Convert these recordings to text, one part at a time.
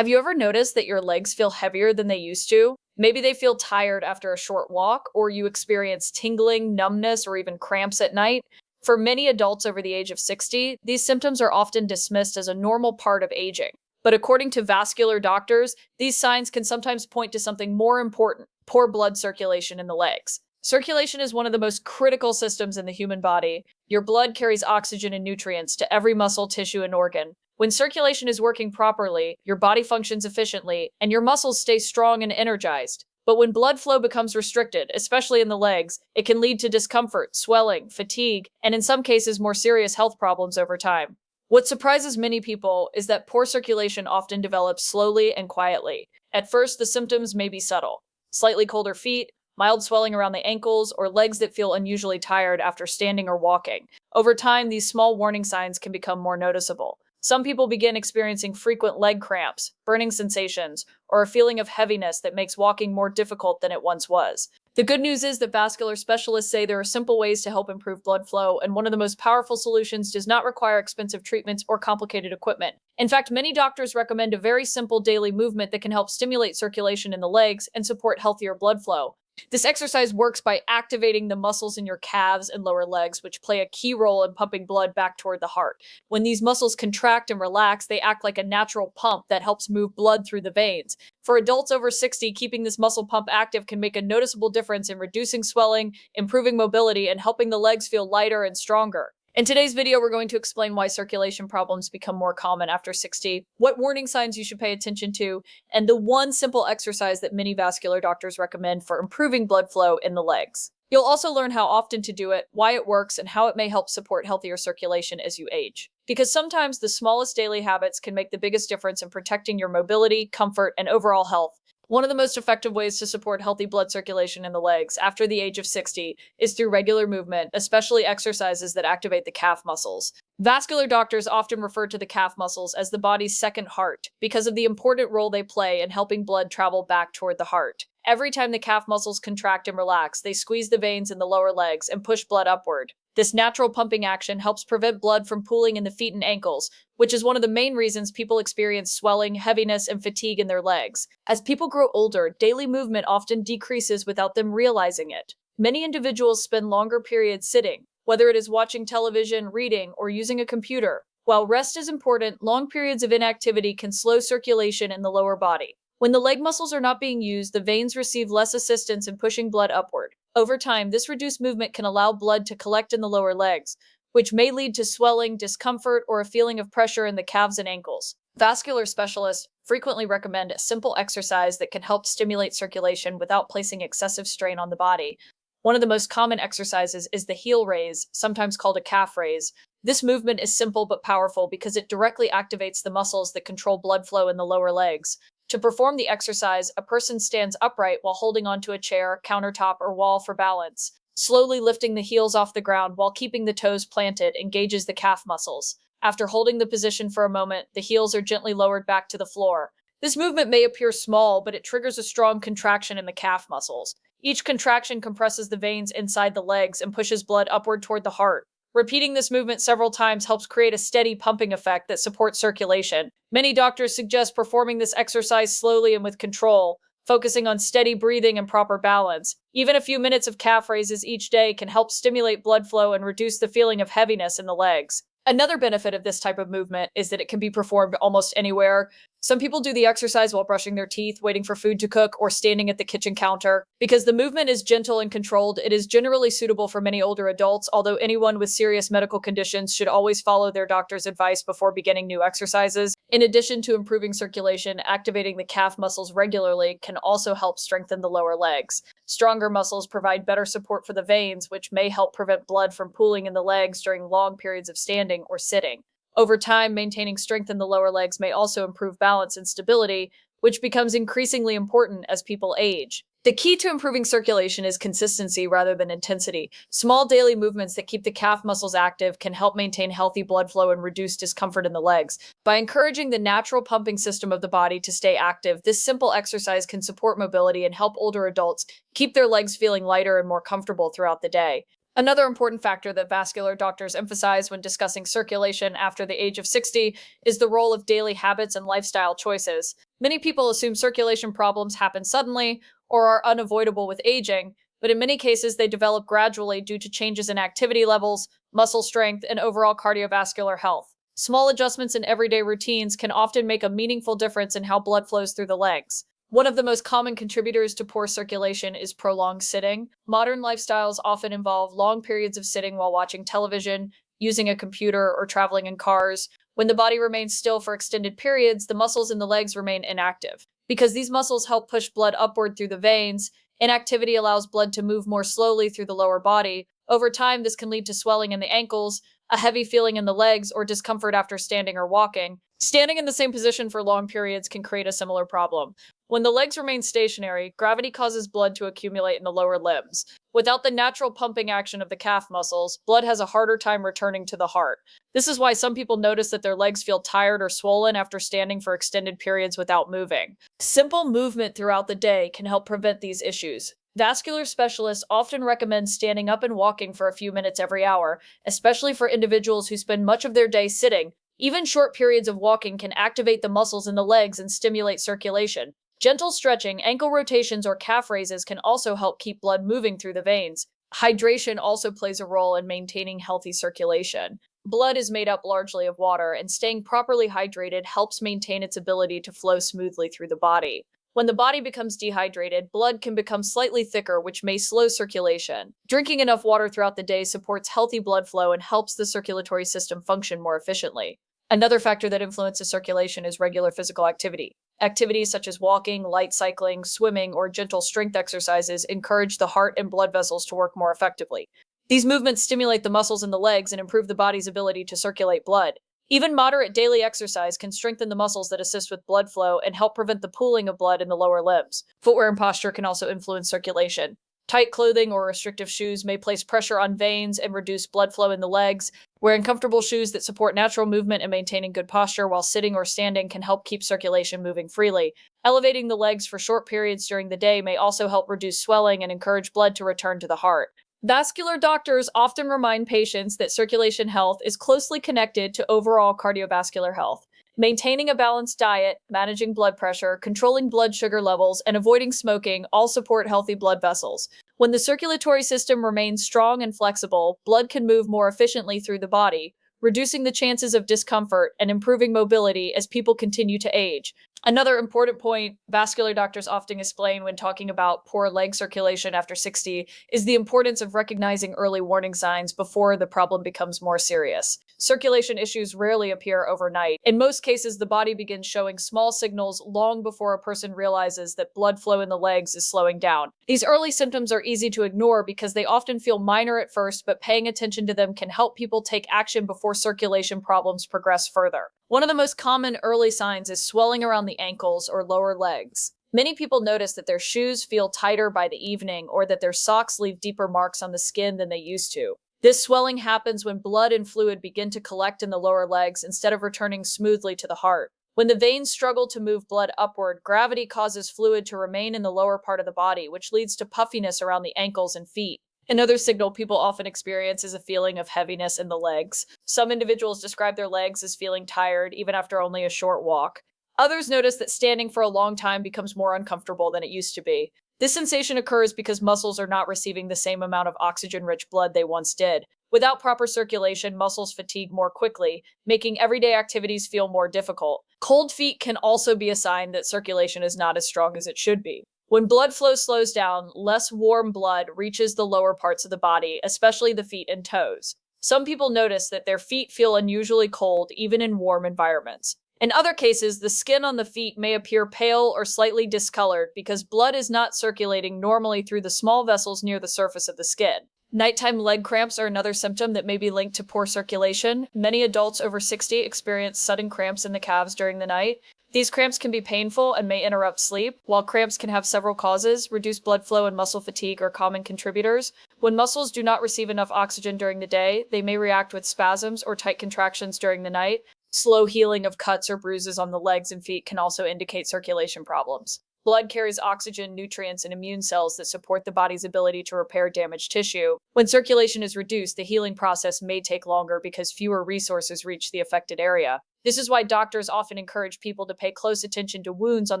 Have you ever noticed that your legs feel heavier than they used to? Maybe they feel tired after a short walk, or you experience tingling, numbness, or even cramps at night. For many adults over the age of 60, these symptoms are often dismissed as a normal part of aging. But according to vascular doctors, these signs can sometimes point to something more important: poor blood circulation in the legs. Circulation is one of the most critical systems in the human body. Your blood carries oxygen and nutrients to every muscle, tissue, and organ. When circulation is working properly, your body functions efficiently, and your muscles stay strong and energized. But when blood flow becomes restricted, especially in the legs, it can lead to discomfort, swelling, fatigue, and in some cases, more serious health problems over time. What surprises many people is that poor circulation often develops slowly and quietly. At first, the symptoms may be subtle: slightly colder feet, mild swelling around the ankles, or legs that feel unusually tired after standing or walking. Over time, these small warning signs can become more noticeable. Some people begin experiencing frequent leg cramps, burning sensations, or a feeling of heaviness that makes walking more difficult than it once was. The good news is that vascular specialists say there are simple ways to help improve blood flow, and one of the most powerful solutions does not require expensive treatments or complicated equipment. In fact, many doctors recommend a very simple daily movement that can help stimulate circulation in the legs and support healthier blood flow. This exercise works by activating the muscles in your calves and lower legs, which play a key role in pumping blood back toward the heart. When these muscles contract and relax, they act like a natural pump that helps move blood through the veins. For adults over 60, keeping this muscle pump active can make a noticeable difference in reducing swelling, improving mobility, and helping the legs feel lighter and stronger. In today's video, we're going to explain why circulation problems become more common after 60, what warning signs you should pay attention to, and the one simple exercise that many vascular doctors recommend for improving blood flow in the legs. You'll also learn how often to do it, why it works, and how it may help support healthier circulation as you age. Because sometimes the smallest daily habits can make the biggest difference in protecting your mobility, comfort, and overall health. One of the most effective ways to support healthy blood circulation in the legs after the age of 60 is through regular movement, especially exercises that activate the calf muscles. Vascular doctors often refer to the calf muscles as the body's second heart because of the important role they play in helping blood travel back toward the heart. Every time the calf muscles contract and relax, they squeeze the veins in the lower legs and push blood upward. This natural pumping action helps prevent blood from pooling in the feet and ankles, which is one of the main reasons people experience swelling, heaviness, and fatigue in their legs. As people grow older, daily movement often decreases without them realizing it. Many individuals spend longer periods sitting, whether it is watching television, reading, or using a computer. While rest is important, long periods of inactivity can slow circulation in the lower body. When the leg muscles are not being used, the veins receive less assistance in pushing blood upward. Over time, this reduced movement can allow blood to collect in the lower legs, which may lead to swelling, discomfort, or a feeling of pressure in the calves and ankles. Vascular specialists frequently recommend a simple exercise that can help stimulate circulation without placing excessive strain on the body. One of the most common exercises is the heel raise, sometimes called a calf raise. This movement is simple but powerful because it directly activates the muscles that control blood flow in the lower legs. To perform the exercise, a person stands upright while holding onto a chair, countertop, or wall for balance. Slowly lifting the heels off the ground while keeping the toes planted engages the calf muscles. After holding the position for a moment, the heels are gently lowered back to the floor. This movement may appear small, but it triggers a strong contraction in the calf muscles. Each contraction compresses the veins inside the legs and pushes blood upward toward the heart. Repeating this movement several times helps create a steady pumping effect that supports circulation. Many doctors suggest performing this exercise slowly and with control, focusing on steady breathing and proper balance. Even a few minutes of calf raises each day can help stimulate blood flow and reduce the feeling of heaviness in the legs. Another benefit of this type of movement is that it can be performed almost anywhere. Some people do the exercise while brushing their teeth, waiting for food to cook, or standing at the kitchen counter. Because the movement is gentle and controlled, it is generally suitable for many older adults, although anyone with serious medical conditions should always follow their doctor's advice before beginning new exercises. In addition to improving circulation, activating the calf muscles regularly can also help strengthen the lower legs. Stronger muscles provide better support for the veins, which may help prevent blood from pooling in the legs during long periods of standing or sitting. Over time, maintaining strength in the lower legs may also improve balance and stability, which becomes increasingly important as people age. The key to improving circulation is consistency rather than intensity. Small daily movements that keep the calf muscles active can help maintain healthy blood flow and reduce discomfort in the legs. By encouraging the natural pumping system of the body to stay active, this simple exercise can support mobility and help older adults keep their legs feeling lighter and more comfortable throughout the day. Another important factor that vascular doctors emphasize when discussing circulation after the age of 60 is the role of daily habits and lifestyle choices. Many people assume circulation problems happen suddenly or are unavoidable with aging, but in many cases they develop gradually due to changes in activity levels, muscle strength, and overall cardiovascular health. Small adjustments in everyday routines can often make a meaningful difference in how blood flows through the legs. One of the most common contributors to poor circulation is prolonged sitting. Modern lifestyles often involve long periods of sitting while watching television, using a computer, or traveling in cars. When the body remains still for extended periods, the muscles in the legs remain inactive. Because these muscles help push blood upward through the veins, inactivity allows blood to move more slowly through the lower body. Over time, this can lead to swelling in the ankles, a heavy feeling in the legs, or discomfort after standing or walking. Standing in the same position for long periods can create a similar problem. When the legs remain stationary, gravity causes blood to accumulate in the lower limbs. Without the natural pumping action of the calf muscles, blood has a harder time returning to the heart. This is why some people notice that their legs feel tired or swollen after standing for extended periods without moving. Simple movement throughout the day can help prevent these issues. Vascular specialists often recommend standing up and walking for a few minutes every hour, especially for individuals who spend much of their day sitting. Even short periods of walking can activate the muscles in the legs and stimulate circulation. Gentle stretching, ankle rotations, or calf raises can also help keep blood moving through the veins. Hydration also plays a role in maintaining healthy circulation. Blood is made up largely of water, and staying properly hydrated helps maintain its ability to flow smoothly through the body. When the body becomes dehydrated, blood can become slightly thicker, which may slow circulation. Drinking enough water throughout the day supports healthy blood flow and helps the circulatory system function more efficiently. Another factor that influences circulation is regular physical activity. Activities such as walking, light cycling, swimming, or gentle strength exercises encourage the heart and blood vessels to work more effectively. These movements stimulate the muscles in the legs and improve the body's ability to circulate blood. Even moderate daily exercise can strengthen the muscles that assist with blood flow and help prevent the pooling of blood in the lower limbs. Footwear and posture can also influence circulation. Tight clothing or restrictive shoes may place pressure on veins and reduce blood flow in the legs. Wearing comfortable shoes that support natural movement and maintaining good posture while sitting or standing can help keep circulation moving freely. Elevating the legs for short periods during the day may also help reduce swelling and encourage blood to return to the heart. Vascular doctors often remind patients that circulation health is closely connected to overall cardiovascular health. Maintaining a balanced diet, managing blood pressure, controlling blood sugar levels, and avoiding smoking all support healthy blood vessels. When the circulatory system remains strong and flexible, blood can move more efficiently through the body, reducing the chances of discomfort and improving mobility as people continue to age. Another important point vascular doctors often explain when talking about poor leg circulation after 60 is the importance of recognizing early warning signs before the problem becomes more serious. Circulation issues rarely appear overnight. In most cases, the body begins showing small signals long before a person realizes that blood flow in the legs is slowing down. These early symptoms are easy to ignore because they often feel minor at first, but paying attention to them can help people take action before circulation problems progress further. One of the most common early signs is swelling around the ankles or lower legs. Many people notice that their shoes feel tighter by the evening or that their socks leave deeper marks on the skin than they used to. This swelling happens when blood and fluid begin to collect in the lower legs instead of returning smoothly to the heart. When the veins struggle to move blood upward, gravity causes fluid to remain in the lower part of the body, which leads to puffiness around the ankles and feet. Another signal people often experience is a feeling of heaviness in the legs. Some individuals describe their legs as feeling tired even after only a short walk. Others notice that standing for a long time becomes more uncomfortable than it used to be. This sensation occurs because muscles are not receiving the same amount of oxygen-rich blood they once did. Without proper circulation, muscles fatigue more quickly, making everyday activities feel more difficult. Cold feet can also be a sign that circulation is not as strong as it should be. When blood flow slows down, less warm blood reaches the lower parts of the body, especially the feet and toes. Some people notice that their feet feel unusually cold even in warm environments. In other cases, the skin on the feet may appear pale or slightly discolored because blood is not circulating normally through the small vessels near the surface of the skin. Nighttime leg cramps are another symptom that may be linked to poor circulation. Many adults over 60 experience sudden cramps in the calves during the night. These cramps can be painful and may interrupt sleep. While cramps can have several causes, reduced blood flow and muscle fatigue are common contributors. When muscles do not receive enough oxygen during the day, they may react with spasms or tight contractions during the night. Slow healing of cuts or bruises on the legs and feet can also indicate circulation problems. Blood carries oxygen, nutrients, and immune cells that support the body's ability to repair damaged tissue. When circulation is reduced, the healing process may take longer because fewer resources reach the affected area. This is why doctors often encourage people to pay close attention to wounds on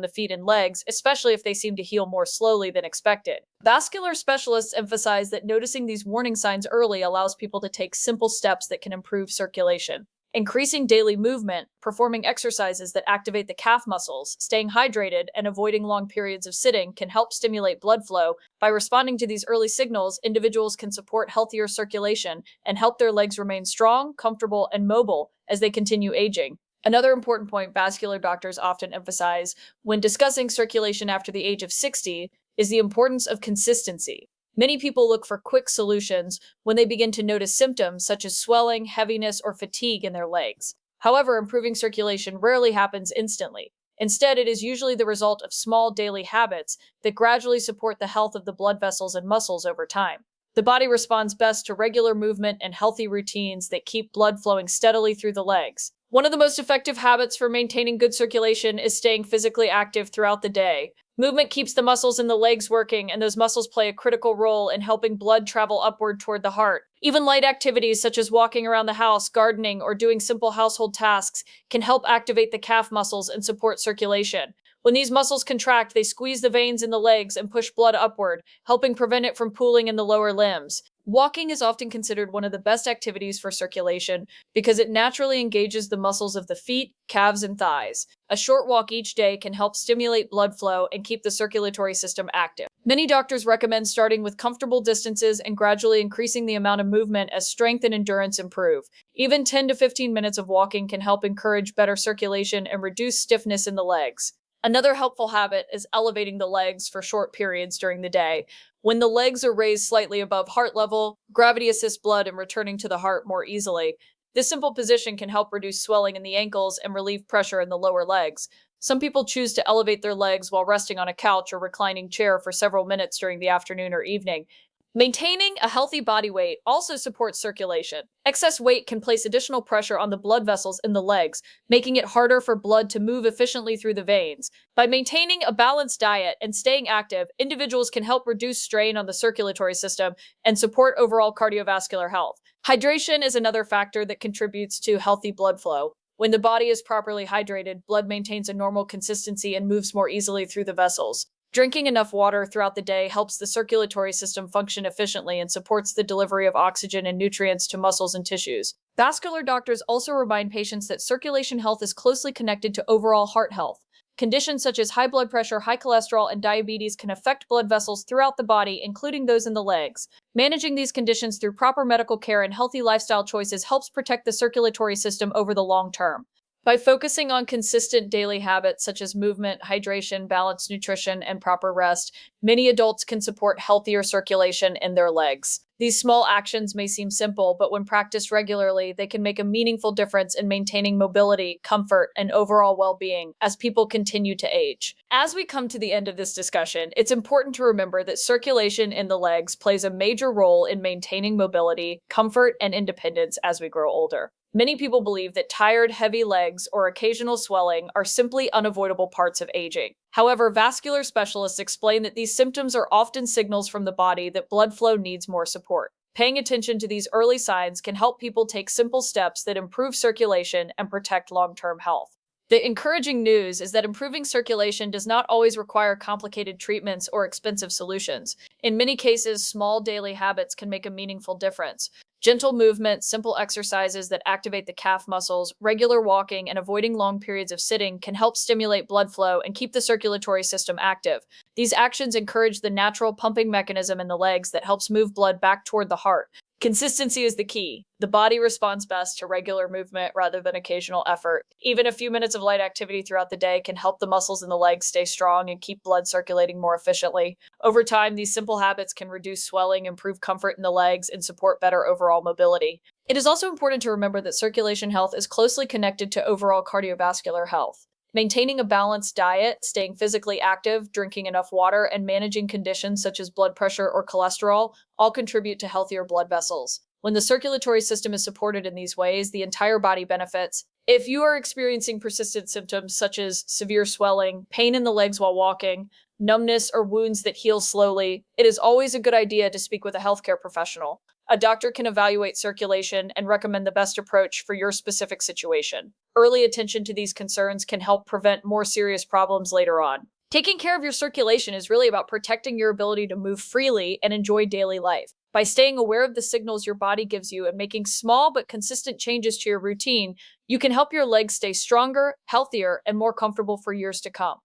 the feet and legs, especially if they seem to heal more slowly than expected. Vascular specialists emphasize that noticing these warning signs early allows people to take simple steps that can improve circulation. Increasing daily movement, performing exercises that activate the calf muscles, staying hydrated, and avoiding long periods of sitting can help stimulate blood flow. By responding to these early signals, individuals can support healthier circulation and help their legs remain strong, comfortable, and mobile as they continue aging. Another important point vascular doctors often emphasize when discussing circulation after the age of 60 is the importance of consistency. Many people look for quick solutions when they begin to notice symptoms such as swelling, heaviness, or fatigue in their legs. However, improving circulation rarely happens instantly. Instead, it is usually the result of small daily habits that gradually support the health of the blood vessels and muscles over time. The body responds best to regular movement and healthy routines that keep blood flowing steadily through the legs. One of the most effective habits for maintaining good circulation is staying physically active throughout the day. Movement keeps the muscles in the legs working, and those muscles play a critical role in helping blood travel upward toward the heart. Even light activities such as walking around the house, gardening, or doing simple household tasks can help activate the calf muscles and support circulation. When these muscles contract, they squeeze the veins in the legs and push blood upward, helping prevent it from pooling in the lower limbs. Walking is often considered one of the best activities for circulation because it naturally engages the muscles of the feet, calves, and thighs. A short walk each day can help stimulate blood flow and keep the circulatory system active. Many doctors recommend starting with comfortable distances and gradually increasing the amount of movement as strength and endurance improve. Even 10 to 15 minutes of walking can help encourage better circulation and reduce stiffness in the legs. Another helpful habit is elevating the legs for short periods during the day. When the legs are raised slightly above heart level, gravity assists blood in returning to the heart more easily. This simple position can help reduce swelling in the ankles and relieve pressure in the lower legs. Some people choose to elevate their legs while resting on a couch or reclining chair for several minutes during the afternoon or evening. Maintaining a healthy body weight also supports circulation. Excess weight can place additional pressure on the blood vessels in the legs, making it harder for blood to move efficiently through the veins. By maintaining a balanced diet and staying active, individuals can help reduce strain on the circulatory system and support overall cardiovascular health. Hydration is another factor that contributes to healthy blood flow. When the body is properly hydrated, blood maintains a normal consistency and moves more easily through the vessels. Drinking enough water throughout the day helps the circulatory system function efficiently and supports the delivery of oxygen and nutrients to muscles and tissues. Vascular doctors also remind patients that circulation health is closely connected to overall heart health. Conditions such as high blood pressure, high cholesterol, and diabetes can affect blood vessels throughout the body, including those in the legs. Managing these conditions through proper medical care and healthy lifestyle choices helps protect the circulatory system over the long term. By focusing on consistent daily habits such as movement, hydration, balanced nutrition, and proper rest, many adults can support healthier circulation in their legs. These small actions may seem simple, but when practiced regularly, they can make a meaningful difference in maintaining mobility, comfort, and overall well-being as people continue to age. As we come to the end of this discussion, it's important to remember that circulation in the legs plays a major role in maintaining mobility, comfort, and independence as we grow older. Many people believe that tired, heavy legs or occasional swelling are simply unavoidable parts of aging. However, vascular specialists explain that these symptoms are often signals from the body that blood flow needs more support. Paying attention to these early signs can help people take simple steps that improve circulation and protect long-term health. The encouraging news is that improving circulation does not always require complicated treatments or expensive solutions. In many cases, small daily habits can make a meaningful difference. Gentle movement, simple exercises that activate the calf muscles, regular walking, and avoiding long periods of sitting can help stimulate blood flow and keep the circulatory system active. These actions encourage the natural pumping mechanism in the legs that helps move blood back toward the heart. Consistency is the key. The body responds best to regular movement rather than occasional effort. Even a few minutes of light activity throughout the day can help the muscles in the legs stay strong and keep blood circulating more efficiently. Over time, these simple habits can reduce swelling, improve comfort in the legs, and support better overall mobility. It is also important to remember that circulation health is closely connected to overall cardiovascular health. Maintaining a balanced diet, staying physically active, drinking enough water, and managing conditions such as blood pressure or cholesterol all contribute to healthier blood vessels. When the circulatory system is supported in these ways, the entire body benefits. If you are experiencing persistent symptoms such as severe swelling, pain in the legs while walking, numbness, or wounds that heal slowly, it is always a good idea to speak with a healthcare professional. A doctor can evaluate circulation and recommend the best approach for your specific situation. Early attention to these concerns can help prevent more serious problems later on. Taking care of your circulation is really about protecting your ability to move freely and enjoy daily life. By staying aware of the signals your body gives you and making small but consistent changes to your routine, you can help your legs stay stronger, healthier, and more comfortable for years to come.